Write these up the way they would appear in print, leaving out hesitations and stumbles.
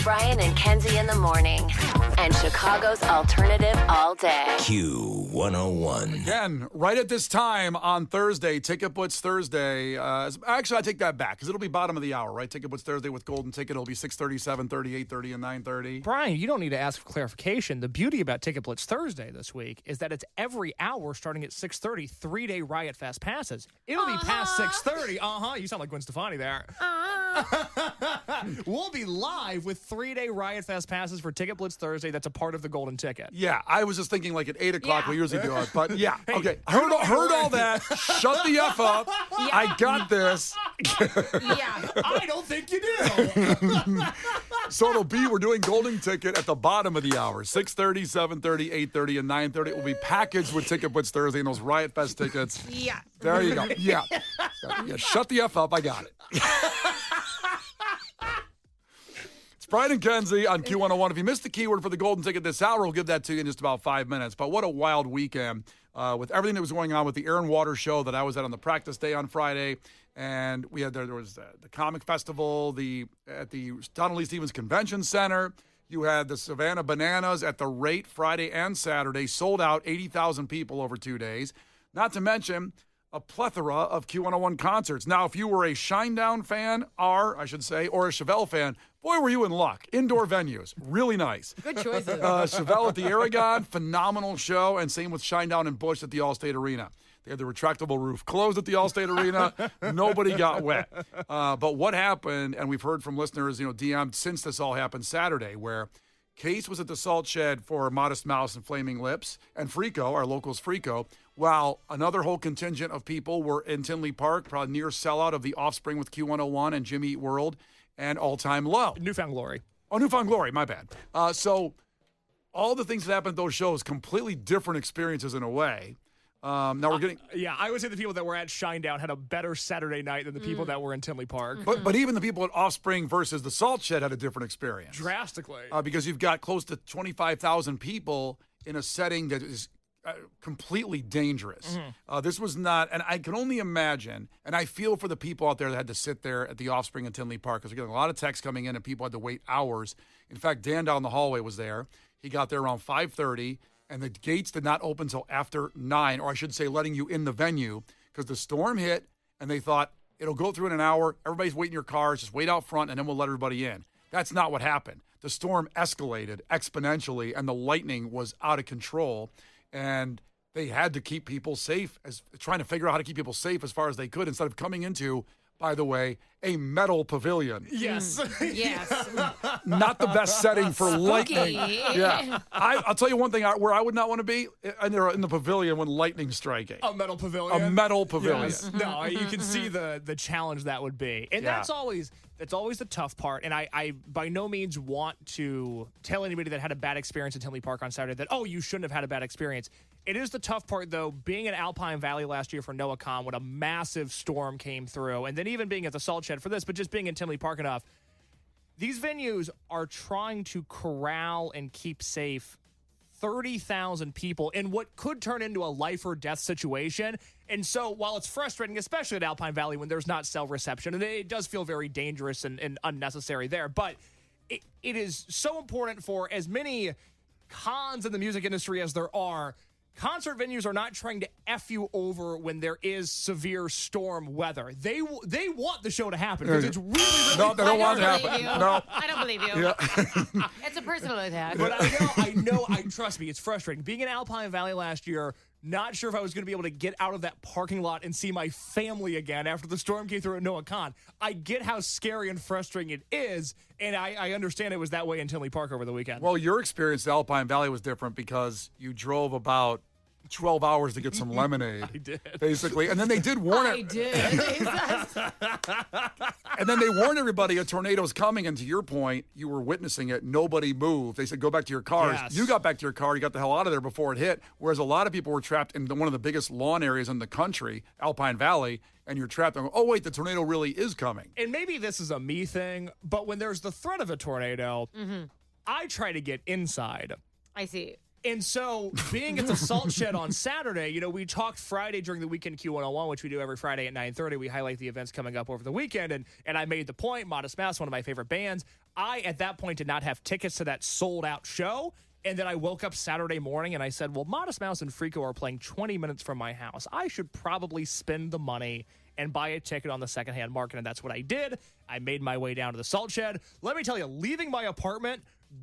Brian and Kenzie in the morning. And Chicago's alternative all day. Q101. Again, right at this time on Thursday, Ticket Blitz Thursday. Actually, I take that back because it'll be bottom of the hour, right? Ticket Blitz Thursday with Golden Ticket. It'll be 6:30, 7:30, 8:30, and 9:30. Brian, you don't need to ask for clarification. The beauty about Ticket Blitz Thursday this week is that it's every hour starting at 6:30, 3-day Riot Fest passes. It'll be past 6:30. You sound like Gwen Stefani there. We'll be live with 3-day Riot Fest passes for Ticket Blitz Thursday. That's a part of the Golden Ticket. Yeah, I was just thinking like at 8 o'clock we usually do it. But yeah, Hey, okay. Heard all that. Shut the F up. Yeah. I got this. Yeah. I don't think you do. So we're doing Golden Ticket at the bottom of the hour. 6:30, 7:30, 8:30, and 9:30. It will be packaged with Ticket Blitz Thursday and those Riot Fest tickets. Yeah. There you go. Yeah. Shut the F up. I got it. It's Brian and Kenzie on Q101. If you missed the keyword for the Golden Ticket this hour, we'll give that to you in just about 5 minutes. But what a wild weekend with everything that was going on with the Air and Water show that I was at on the practice day on Friday. And we had there was the comic festival at the Donald Lee Stevens Convention Center. You had the Savannah Bananas at the Rate Friday and Saturday, sold out 80,000 people over 2 days. Not to mention a plethora of Q101 concerts. Now, if you were a Shinedown fan, or a Chevelle fan, boy, were you in luck. Indoor venues, really nice. Good choices. Chevelle at the Aragon, phenomenal show, and same with Shinedown and Busch at the Allstate Arena. They had the retractable roof closed at the Allstate Arena. Nobody got wet. But what happened, and we've heard from listeners, DM'd since this all happened Saturday, where Case was at the Salt Shed for Modest Mouse and Flaming Lips, and Frico, our locals Frico, while another whole contingent of people were in Tinley Park, probably near sellout of The Offspring with Q101 and Jimmy Eat World, and All Time Low. Newfound Glory. Oh, Newfound Glory, my bad. So all the things that happened at those shows, completely different experiences in a way. Now we're getting... I would say the people that were at Shinedown had a better Saturday night than the people that were in Tinley Park. But even the people at Offspring versus the Salt Shed had a different experience. Drastically. Because you've got close to 25,000 people in a setting that is completely dangerous. This was not, and I can only imagine, and I feel for the people out there that had to sit there at the Offspring and Tinley Park, because we're getting a lot of texts coming in and people had to wait hours. In fact, Dan down the hallway was there. He got there around 5:30, and the gates did not open until after 9, or I should say letting you in the venue, because the storm hit, and they thought, it'll go through in an hour, everybody's waiting in your cars, just wait out front, and then we'll let everybody in. That's not what happened. The storm escalated exponentially, and the lightning was out of control. And they had to keep people safe, trying to figure out how to keep people safe as far as they could, instead of coming into, by the way, a metal pavilion. Yes. Yes. Not the best setting for lightning. Yeah. I'll tell you one thing where I would not want to be, in the pavilion when lightning's striking. A metal pavilion. A metal pavilion. Yes. No, you can see the challenge that would be. And that's always the tough part. And I by no means want to tell anybody that had a bad experience at Tinley Park on Saturday that, you shouldn't have had a bad experience. It is the tough part, though, being in Alpine Valley last year for NoahCon when a massive storm came through, and then even being at the Salt Shed for this, but just being in Tinley Park enough. These venues are trying to corral and keep safe 30,000 people in what could turn into a life or death situation. And so while it's frustrating, especially at Alpine Valley when there's not cell reception, and it does feel very dangerous and unnecessary there, but it is so important for as many cons in the music industry as there are. Concert venues are not trying to F you over when there is severe storm weather. They want the show to happen because it's really, really No, they don't want it to happen. No. I don't believe you. Yeah. It's a personal attack. But trust me, it's frustrating. Being in Alpine Valley last year, not sure if I was going to be able to get out of that parking lot and see my family again after the storm came through at NoahCon. I get how scary and frustrating it is, and I understand it was that way in Tinley Park over the weekend. Well, your experience at Alpine Valley was different because you drove about 12 hours to get some lemonade. I did. Basically. And then they did warn I did. And then they warned everybody a tornado's coming. And to your point, you were witnessing it. Nobody moved. They said, go back to your cars. Yes. You got back to your car. You got the hell out of there before it hit. Whereas a lot of people were trapped in one of the biggest lawn areas in the country, Alpine Valley. And you're trapped. And oh, wait, the tornado really is coming. And maybe this is a me thing, but when there's the threat of a tornado, I try to get inside. I see. And so, being at the Salt Shed on Saturday, we talked Friday during the weekend Q101, which we do every Friday at 9:30. We highlight the events coming up over the weekend, and I made the point, Modest Mouse, one of my favorite bands. I, at that point, did not have tickets to that sold-out show, and then I woke up Saturday morning, and I said, well, Modest Mouse and Frico are playing 20 minutes from my house. I should probably spend the money and buy a ticket on the secondhand market, and that's what I did. I made my way down to the Salt Shed. Let me tell you, leaving my apartment,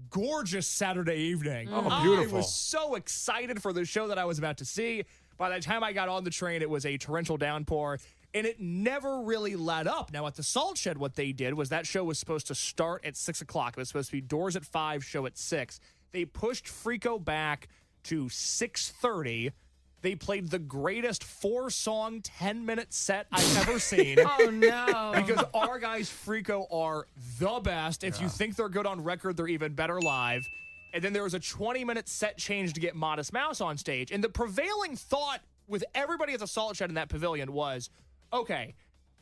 gorgeous Saturday evening. Oh, beautiful. I was so excited for the show that I was about to see. By the time I got on the train, it was a torrential downpour, and it never really let up. Now, at the Salt Shed, what they did was that show was supposed to start at 6 o'clock. It was supposed to be doors at 5, show at 6. They pushed Frico back to 6:30. They played the greatest 4-song, 10-minute set I've ever seen. Oh, no. Because our guys, Frico, are the best. If you think they're good on record, they're even better live. And then there was a 20-minute set change to get Modest Mouse on stage. And the prevailing thought with everybody at the Salt Shed in that pavilion was, okay,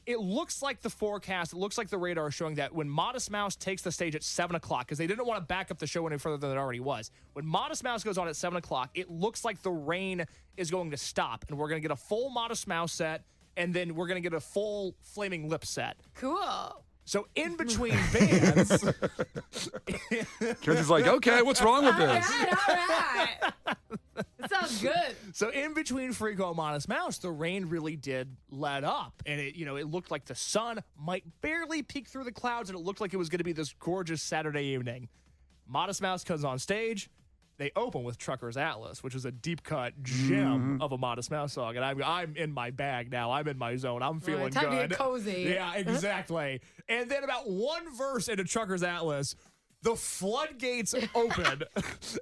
it looks like the forecast, it looks like the radar is showing that when Modest Mouse takes the stage at 7 o'clock, because they didn't want to back up the show any further than it already was. When Modest Mouse goes on at 7 o'clock, it looks like the rain is going to stop, and we're going to get a full Modest Mouse set, and then we're going to get a full Flaming Lips set. Cool. So in between bands... Kenzie's like, okay, what's wrong with this? All right. That sounds good. So in between Frico and Modest Mouse, the rain really did let up. And it looked like the sun might barely peek through the clouds, and it looked like it was going to be this gorgeous Saturday evening. Modest Mouse comes on stage. They open with Trucker's Atlas, which is a deep cut gem of a Modest Mouse song. And I'm in my bag now. I'm in my zone. I'm feeling time good. to get cozy. Yeah, exactly. And then about one verse into Trucker's Atlas, the floodgates open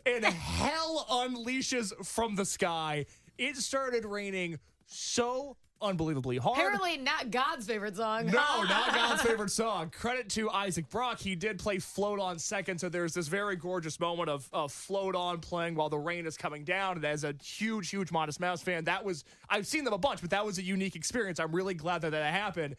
and hell unleashes from the sky. It started raining so unbelievably hard. Apparently not God's favorite song. No, not God's favorite song. Credit to Isaac Brock. He did play Float On second, so there's this very gorgeous moment of Float On playing while the rain is coming down. And as a huge, huge Modest Mouse fan, I've seen them a bunch, but that was a unique experience. I'm really glad that happened.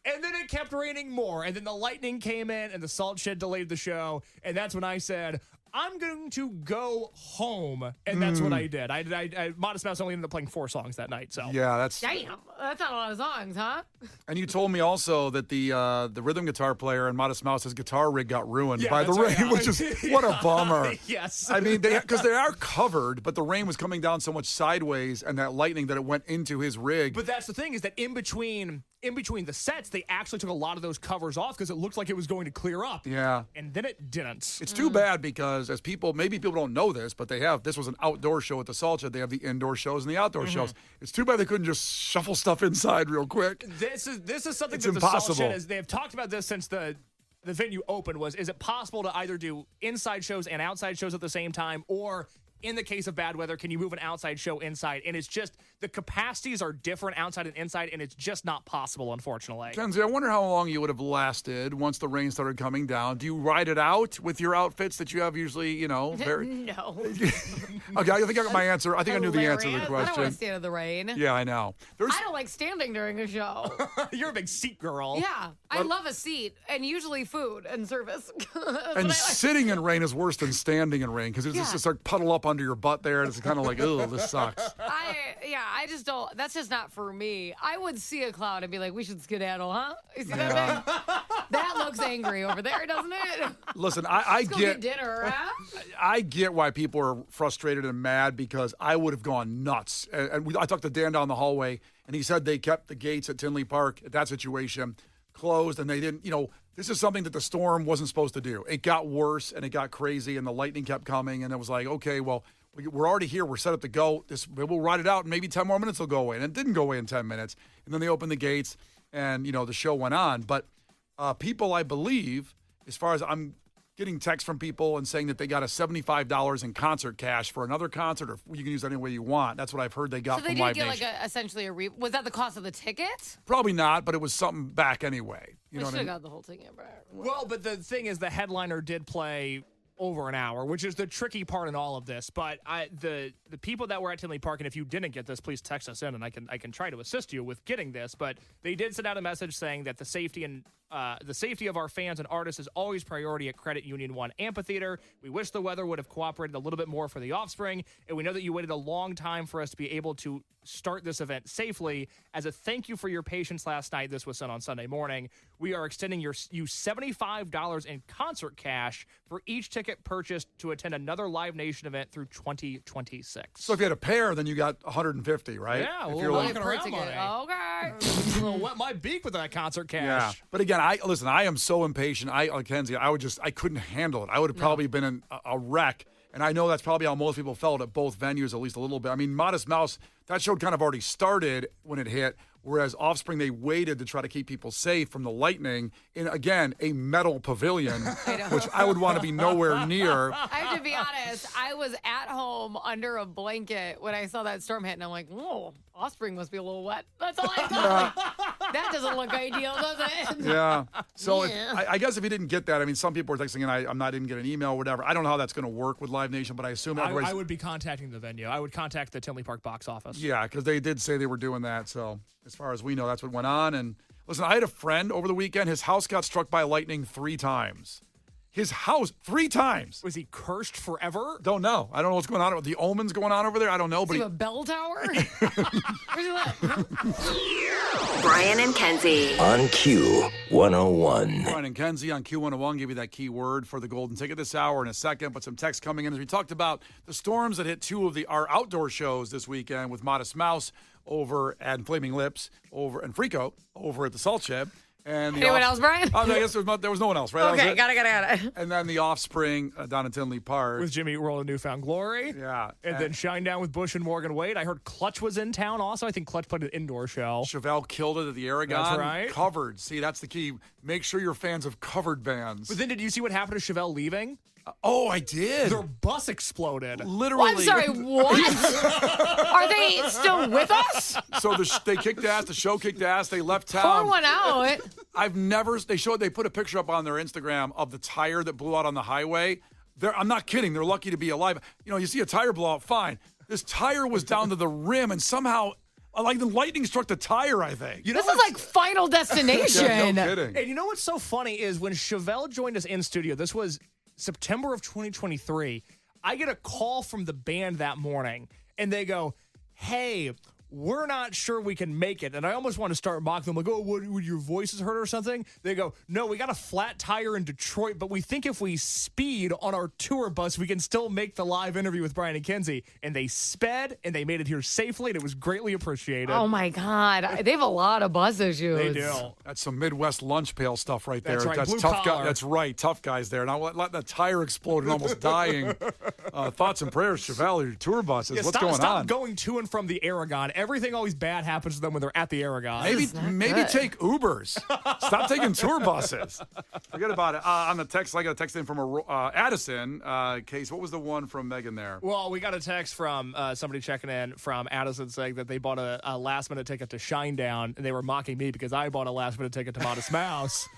And then it kept raining more, and then the lightning came in, and the Salt Shed delayed the show, and that's when I said, I'm going to go home, and that's what I did. I Modest Mouse only ended up playing 4 songs that night. So Yeah, that's. Damn. That's not a lot of songs, huh? And you told me also that the rhythm guitar player in Modest Mouse's guitar rig got ruined Yeah, by the that's rain, right. which is what a bummer. Yes. I mean, because they are covered, but the rain was coming down so much sideways and that lightning that it went into his rig. But that's the thing, is that in between the sets, they actually took a lot of those covers off because it looked like it was going to clear up. Yeah. And then it didn't. It's too bad because maybe people don't know this, but this was an outdoor show at the Salt Shed. They have the indoor shows and the outdoor shows. It's too bad they couldn't just shuffle stuff inside real quick. This is something It's that the Salt impossible. Shed is. They have talked about this since the venue opened. Is it possible to either do inside shows and outside shows at the same time, or in the case of bad weather, can you move an outside show inside? And it's just the capacities are different outside and inside, and it's just not possible, unfortunately. Kenzie, I wonder how long you would have lasted once the rain started coming down. Do you ride it out with your outfits that you have usually, very... No. Okay, I think I got my answer. I think I knew the answer to the Hilarious. I don't want to question. stand in the rain. Yeah, I know. I don't like standing during a show. You're a big seat girl. Yeah. I love a seat and usually food and service. That's And what I like. sitting in rain is worse than standing in rain because it's just like puddle up under your butt there, and it's kind of like, oh, this sucks. I just don't. That's just not for me. I would see a cloud and be like, "We should skedaddle, huh?" You see that thing? That looks angry over there, doesn't it? Listen, I Let's go get dinner, huh? I get why people are frustrated and mad because I would have gone nuts. And I talked to Dan down the hallway, and he said they kept the gates at Tinley Park at that situation closed, and they didn't. This is something that the storm wasn't supposed to do. It got worse, and it got crazy, and the lightning kept coming, and it was like, okay, well, we're already here. We're set up to go. We'll ride it out, and maybe 10 more minutes will go away. And it didn't go away in 10 minutes. And then they opened the gates, and, the show went on. But people, I believe, as far as I'm getting texts from people and saying that they got a $75 in concert cash for another concert, or you can use that any way you want. That's what I've heard they got So they from did Live get Nation. essentially was that the cost of the ticket? Probably not, but it was something back anyway. You I know should what I have mean? got the whole ticket back. Well, but the thing is, the headliner did play over an hour, which is the tricky part in all of this. But the people that were at Tinley Park, and if you didn't get this, please text us in, and I can try to assist you with getting this. But they did send out a message saying that the safety and the safety of our fans and artists is always priority at Credit Union 1 Amphitheater. We wish the weather would have cooperated a little bit more for the Offspring, and we know that you waited a long time for us to be able to start this event safely. As a thank you for your patience last night, this was sent on Sunday morning, we are extending you $75 in concert cash for each ticket purchased to attend another Live Nation event through 2026. So if you had a pair, then you got 150, right? Yeah, if we'll you're walking like, around money. Okay. I'll wet my beak with that concert cash. yeah. But again, I am so impatient. Kenzie, I couldn't handle it. I would have probably been in a wreck. And I know that's probably how most people felt at both venues, at least a little bit. I mean, Modest Mouse, that show kind of already started when it hit, whereas Offspring, they waited to try to keep people safe from the lightning in, again, a metal pavilion, which I would want to be nowhere near. I have to be honest. I was at home under a blanket when I saw that storm hit, and I'm like, "Whoa, Offspring must be a little wet." That's all I thought. Like, that doesn't look ideal, does it? Yeah. So I guess if you didn't get that, I mean, some people were texting, and I didn't get an email or whatever. I don't know how that's going to work with Live Nation, but I assume I would be contacting the venue. I would contact the Tinley Park box office. Yeah, because they did say they were doing that. So as far as we know, that's what went on. And listen, I had a friend over the weekend. His house got struck by lightning 3 times. His house 3 times. Was he cursed forever? Don't know. I don't know what's going on. The omens going on over there. I don't know. Is But he a bell tower? Where's he at? Brian and Kenzie. On Q101. Brian and Kenzie on Q101 give you that key word for the golden ticket this hour in a second. But some text coming in as we talked about the storms that hit 2 of our outdoor shows this weekend with Modest Mouse over at Flaming Lips and Frico over at the Salt Shed. And Anyone else, Brian? I guess there was no one else, right? Okay, got it. And then the Offspring down in Tinley Park. With Jimmy Eat World of Newfound Glory. Yeah. And then Shine Down with Bush and Morgan Wade. I heard Clutch was in town also. I think Clutch played an indoor show. Chevelle killed it at the Aragon. That's right. Covered. See, that's the key. Make sure you're fans of covered bands. But then did you see what happened to Chevelle leaving? Oh, I did. Their bus exploded. Literally. I'm sorry, what? Are they still with us? So they kicked ass. The show kicked ass. They left town. Pour one out. They put a picture up on their Instagram of the tire that blew out on the highway. I'm not kidding. They're lucky to be alive. You know, you see a tire blow out, fine. This tire was down to the rim, and somehow, like the lightning struck the tire, I think. This is like Final Destination. Yeah, no kidding. And you know what's so funny is when Chevelle joined us in studio, this was September of 2023, I get a call from the band that morning, and they go, "Hey, we're not sure we can make it." And I almost want to start mocking them, like, "Oh, what, your voices hurt or something?" They go, "No, we got a flat tire in Detroit, but we think if we speed on our tour bus, we can still make the live interview with Brian and Kenzie." And they sped, and they made it here safely, and it was greatly appreciated. Oh, my God. They have a lot of buzz issues. They do. That's some Midwest lunch pail stuff right there. That's right. Blue tough collar. guy. That's right. Tough guys there. Now let that tire explode and almost dying. Thoughts and prayers, Chevelle, your tour buses. Yeah, What's going stop on? going to and from the Aragon. Everything always bad happens to them when they're at the Aragon. Maybe take Ubers. Stop taking tour buses. Forget about it. On the text, I got a text in from Addison. Case, what was the one from Megan there? Well, we got a text from somebody checking in from Addison saying that they bought a last-minute ticket to Shinedown, and they were mocking me because I bought a last-minute ticket to Modest Mouse,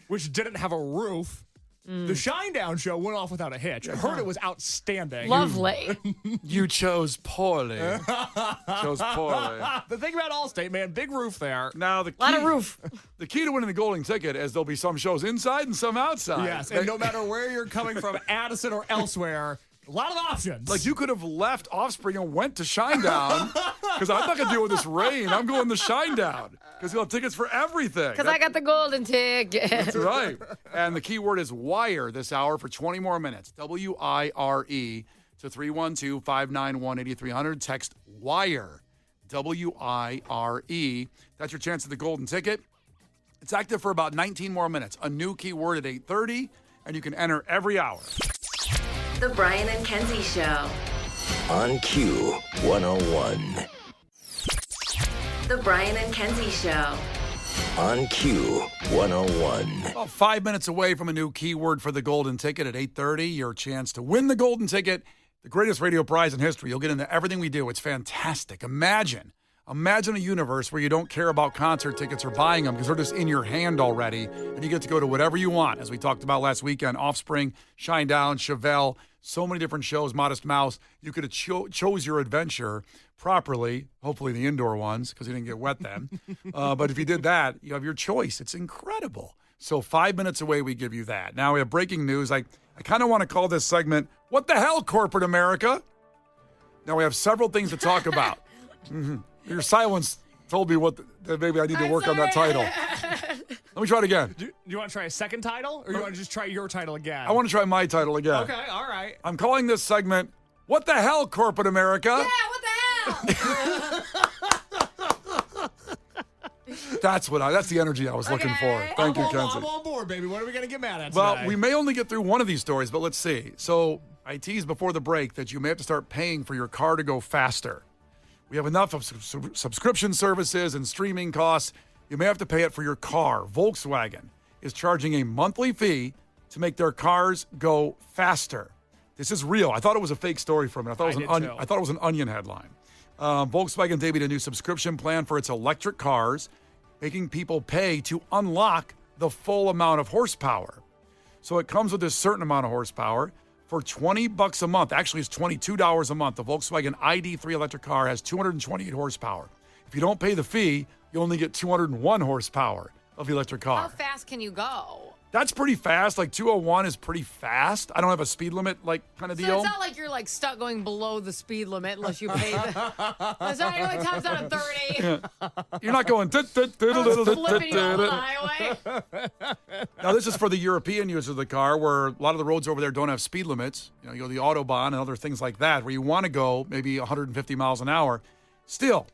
which didn't have a roof. The Shinedown show went off without a hitch. I heard it was outstanding. Lovely. You chose poorly. Chose poorly. The thing about Allstate, man, big roof there. Now the key, Lot of roof. The key to winning the golden ticket is there'll be some shows inside and some outside. Yes, and no matter where you're coming from, Addison or elsewhere, a lot of options. Like you could have left Offspring and went to Shinedown because I'm not going to deal with this rain. I'm going to Shinedown because you'll have tickets for everything. Because I got the golden ticket. That's right. And the key word is wire this hour for 20 more minutes. WIRE to 312-591-8300. Text WIRE. WIRE. That's your chance at the golden ticket. It's active for about 19 more minutes. A new keyword at 8:30, and you can enter every hour. The Brian and Kenzie Show. On Q101. The Brian and Kenzie Show. On Q101. About 5 minutes away from a new keyword for the golden ticket at 8:30. Your chance to win the golden ticket, the greatest radio prize in history. You'll get into everything we do. It's fantastic. Imagine a universe where you don't care about concert tickets or buying them because they're just in your hand already, and you get to go to whatever you want. As we talked about last weekend, Offspring, Shinedown, Chevelle, so many different shows, Modest Mouse. You could have chose your adventure properly, hopefully the indoor ones because you didn't get wet then. But if you did that, you have your choice. It's incredible. So 5 minutes away, we give you that. Now we have breaking news. I kind of want to call this segment, What the Hell, Corporate America? Now we have several things to talk about. Your silence told me that maybe I need to work on that title. Let me try it again. Do you want to try a second title, or you want to just try your title again? I want to try my title again. Okay, all right. I'm calling this segment, What the Hell, Corporate America? Yeah, what the hell? That's the energy I was looking for. Thank you, Kenzie. I'm on board, baby. What are we going to get mad at today? Well, we may only get through one of these stories, but let's see. So I teased before the break that you may have to start paying for your car to go faster. We have enough of subscription services and streaming costs. You may have to pay it for your car. Volkswagen is charging a monthly fee to make their cars go faster. This is real. I thought it was a fake story from it. I thought it was an Onion headline. Volkswagen debuted a new subscription plan for its electric cars, making people pay to unlock the full amount of horsepower. So it comes with a certain amount of horsepower for $20 a month. Actually, it's $22 a month. The Volkswagen ID3 electric car has 228 horsepower. If you don't pay the fee, you only get 201 horsepower of the electric car. How fast can you go? That's pretty fast. Like 201 is pretty fast. I don't have a speed limit kind of deal. So it's not like you're stuck going below the speed limit unless you pay the. Sorry, it only tops out at 30. You're not going. Flipping you off the highway. Now this is for the European user of the car, where a lot of the roads over there don't have speed limits. You go the Autobahn and other things like that, where you want to go maybe 150 miles an hour. Still,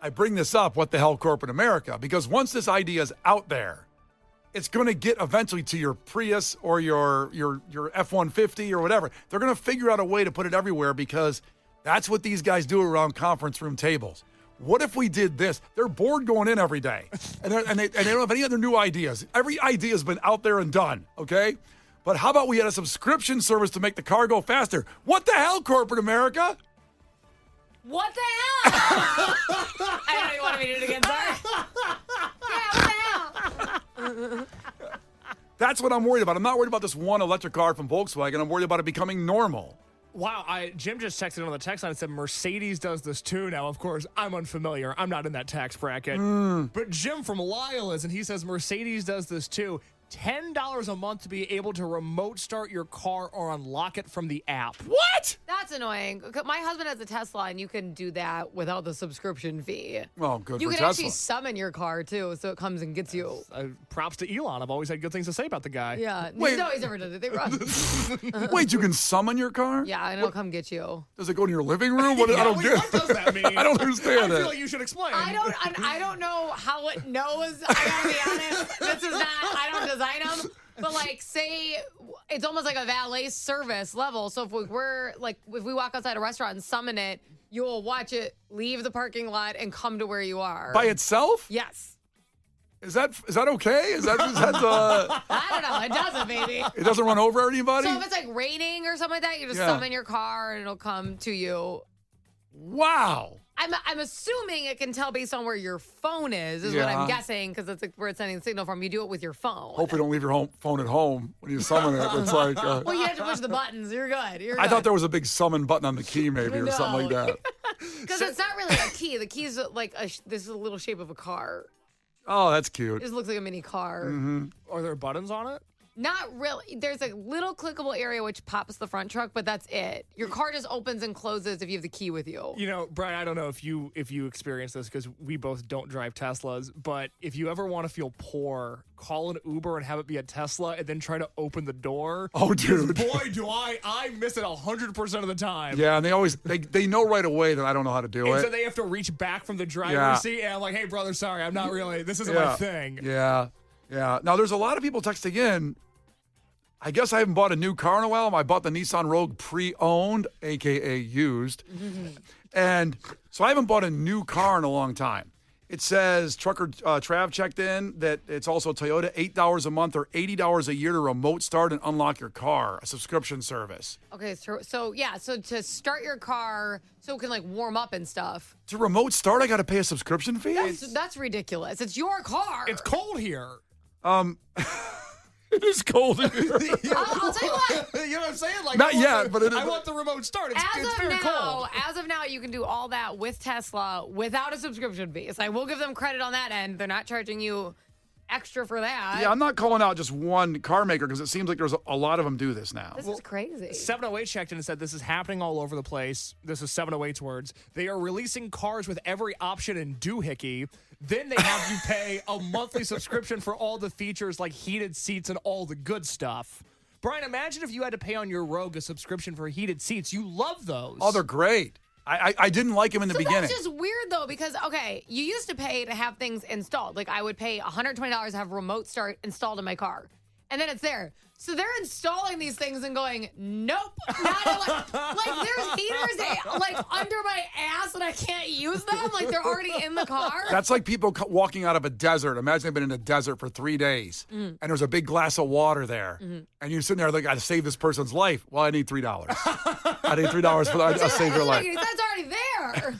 I bring this up. What the hell, corporate America? Because once this idea is out there, it's going to get eventually to your Prius or your F-150 or whatever. They're going to figure out a way to put it everywhere because that's what these guys do around conference room tables. What if we did this? They're bored going in every day, and they don't have any other new ideas. Every idea has been out there and done, okay? But how about we had a subscription service to make the car go faster? What the hell, corporate America? What the hell? I don't even want to read it again, sorry. Yeah, what the hell? That's what I'm worried about. I'm not worried about this one electric car from Volkswagen. I'm worried about it becoming normal. Wow, Jim just texted on the text line and said Mercedes does this too. Now, of course, I'm unfamiliar. I'm not in that tax bracket. But Jim from Lyle is, and he says Mercedes does this too. $10 a month to be able to remote start your car or unlock it from the app. What? That's annoying. My husband has a Tesla, and you can do that without the subscription fee. Well, good You for can Tesla. actually summon your car, too, so it comes and gets you. Props to Elon. I've always had good things to say about the guy. Yeah. Wait. No, he's never done it. They run. Wait, you can summon your car? Yeah, and it'll come get you. Does it go to your living room? What, I don't get. What does that mean? I don't understand I it. feel like you should explain. I don't know how it knows. I gotta be honest. This is not, I don't design them. But say it's almost like a valet service level. So if we walk outside a restaurant and summon it, you'll watch it leave the parking lot and come to where you are. By itself? Yes. Is that okay? Is that I don't know. It doesn't, baby. it doesn't run over anybody? So if it's raining or something like that, you just summon your car and it'll come to you. Wow. I'm assuming it can tell based on where your phone is what I'm guessing, because it's where it's sending the signal from. You do it with your phone. Hopefully don't leave your phone at home when you summon it. It's like... well, you have to push the buttons. You're good. I thought there was a big summon button on the key maybe or something like that. Because it's not really a key. The key's this is a little shape of a car. Oh, that's It cute. just looks like a mini car. Mm-hmm. Are there buttons on it? Not really. There's a little clickable area which pops the front truck, but that's it. Your car just opens and closes if you have the key with you. Brian, I don't know if you experience this because we both don't drive Teslas, but if you ever want to feel poor, call an Uber and have it be a Tesla and then try to open the door. Oh, dude. Boy, do I miss it 100% of the time. Yeah, and they know right away that I don't know how to do and it. so they have to reach back from the driver's seat and I'm like, hey, brother, sorry, I'm not really, this isn't my thing. Yeah. Now, there's a lot of people texting in. I guess I haven't bought a new car in a while. I bought the Nissan Rogue pre-owned, a.k.a. used. And so I haven't bought a new car in a long time. It says, Trucker Trav checked in, that it's also Toyota, $8 a month or $80 a year to remote start and unlock your car, a subscription service. Okay, so to start your car so it can warm up and stuff. To remote start, I got to pay a subscription fee? That's ridiculous. It's your car. It's cold here. It is cold in here. I'll tell you what. You know what I'm saying? Not yet, but it is. I want the remote start. It's very cold. As of now, you can do all that with Tesla without a subscription fee. So I will give them credit on that end. They're not charging you extra for that. Yeah, I'm not calling out just one car maker because it seems like there's a lot of them do this now. This is crazy. 708 checked in and said this is happening all over the place. This is 708's words. They are releasing cars with every option in doohickey. Then they have you pay a monthly subscription for all the features like heated seats and all the good stuff. Brian, imagine if you had to pay on your Rogue a subscription for heated seats. You love those. Oh, they're great. I didn't like them in the beginning. That's just weird, though, because, okay, you used to pay to have things installed. Like, I would pay $120 to have remote start installed in my car. And then it's there. So they're installing these things and going, nope. Not like there's heaters like under my ass and I can't use them. Like they're already in the car. That's like people walking out of a desert. Imagine they've been in a desert for 3 days and there's a big glass of water there. And you're sitting there like, I gotta save this person's life. Well, I need $3. I need $3 for that. I'll save your life. That's already there.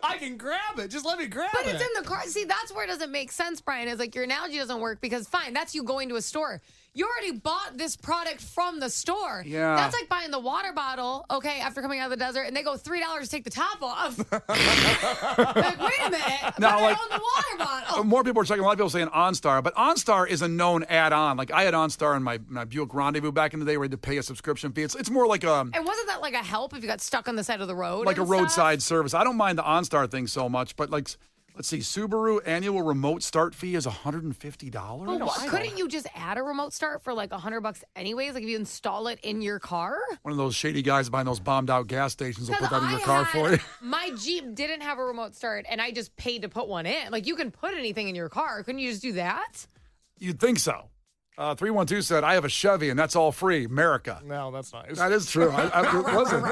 I can grab it. Just let me grab it. But it's in the car. See, that's where it doesn't make sense, Brian. Is like your analogy doesn't work because fine, that's you going to a store. You already bought this product from the store. Yeah. That's like buying the water bottle, okay, after coming out of the desert, and they go $3 to take the top off. Like, wait a minute. Now, but like, I own the water bottle. More people are checking. A lot of people saying OnStar, but OnStar is a known add-on. Like I had OnStar in my Buick Rendezvous back in the day where you had to pay a subscription fee. It's more like a... And wasn't that like a help if you got stuck on the side of the road? Like a and roadside stuff? service. I don't mind the OnStar thing so much, but like... Let's see, Subaru annual remote start fee is $150. But couldn't you just add a remote start for like $100 anyways? Like if you install it in your car? One of those shady guys behind those bombed out gas stations will put that in your I car for you. My Jeep didn't have a remote start, and I just paid to put one in. Like you can put anything in your car. Couldn't you just do that? You'd think so. 312 said, I have a Chevy, and that's all free. America. No, that's nice. That is true. It wasn't.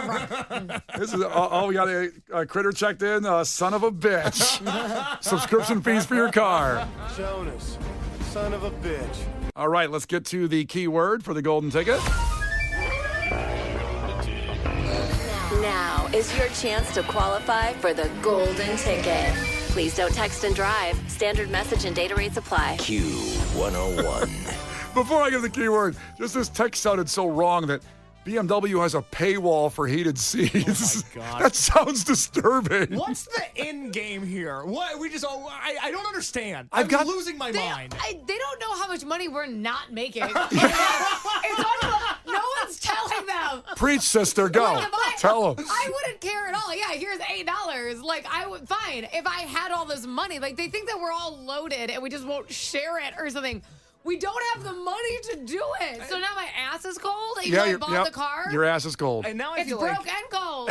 This is we got a critter checked in. Son of a bitch. Subscription fees for your car. Jonas, son of a bitch. All right, let's get to the keyword for the golden ticket. Now is your chance to qualify for the golden ticket. Please don't text and drive. Standard message and data rates apply. Q101. Before I give the keyword, just this text sounded so wrong that BMW has a paywall for heated seats. Oh my God. That sounds disturbing. What's the end game here? What we just? I don't understand. I'm losing my mind. They don't know how much money we're not making. It's almost like no one's telling them. Preach, sister. Go. Like, Tell them. I wouldn't care at all. Yeah, here's $8. Like I would fine if I had all this money. Like they think that we're all loaded and we just won't share it or something. We don't have the money to do it. So now my ass is cold. Even though I bought the car. Your ass is cold. And now I It's feel broke like and cold.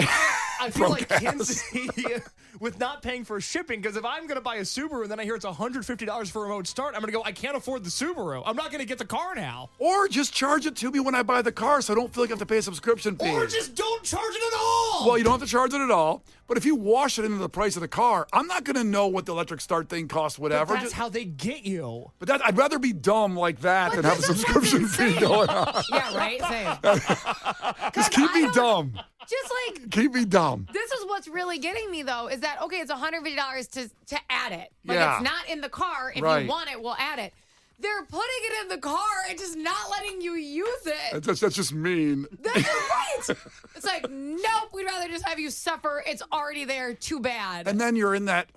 I feel like Kenzie with not paying for shipping, because if I'm going to buy a Subaru and then I hear it's $150 for a remote start, I'm going to go, I can't afford the Subaru. I'm not going to get the car now. Or just charge it to me when I buy the car so I don't feel like I have to pay a subscription fee. Or just don't charge it at all. Well, you don't have to charge it at all. But if you wash it into the price of the car, I'm not going to know what the electric start thing costs, whatever. But that's how they get you. But I'd rather be dumb like that than have a subscription fee going on. Yeah, right? Same. Just keep me dumb. Just like Keep me dumb. this is what's really getting me though, is that okay, it's $150 to add it. Like Yeah. it's not in the car. If Right. you want it, we'll add it. They're putting it in the car and just not letting you use it. That's just mean. That's right. It's like, nope, we'd rather just have you suffer. It's already there. Too bad. And then you're in that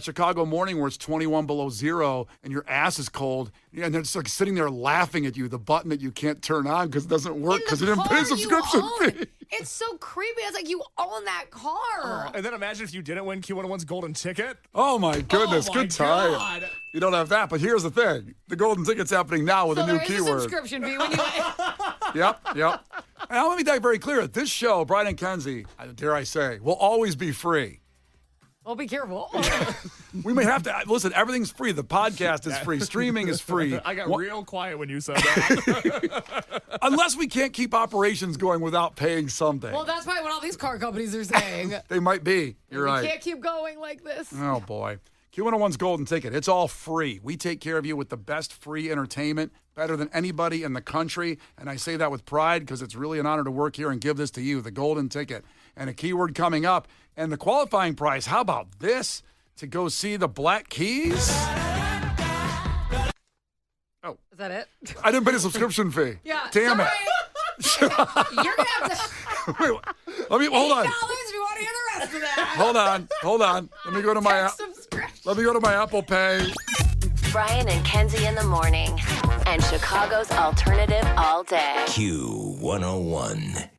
Chicago morning where it's 21 below zero and your ass is cold. And they're just like sitting there laughing at you, the button that you can't turn on because it doesn't work because you didn't pay a subscription fee. It's so creepy. It's like you own that car. And then imagine if you didn't win Q101's golden ticket. Oh my goodness, Oh my good time. God. You don't have that, but here's the thing. The golden ticket's happening now with So a new there is a keyword. subscription fee when you Yep. Now let me be very clear. This show, Brian and Kenzie, dare I say, will always be free. well, be careful. We may have to listen. Everything's free. The podcast is free. Streaming is free. I got real quiet when you said that. Unless we can't keep operations going without paying something. Well, that's probably what all these car companies are saying. They might be. You're We right. can't keep going like this. Oh boy. Q101's golden ticket. It's all free. We take care of you with the best free entertainment, better than anybody in the country. And I say that with pride because it's really an honor to work here and give this to you, the golden ticket. And a keyword coming up. And the qualifying prize, how about this? To go see the Black Keys? Oh, Is that it? I didn't pay the subscription fee. Yeah. Damn it. You're going to have to Wait, let me hold on. $8 if you want to hear the rest of that. Hold on. Let me go to my Subscription. Let me go to my Apple Pay. Brian and Kenzie in the morning. And Chicago's alternative all day. Q101.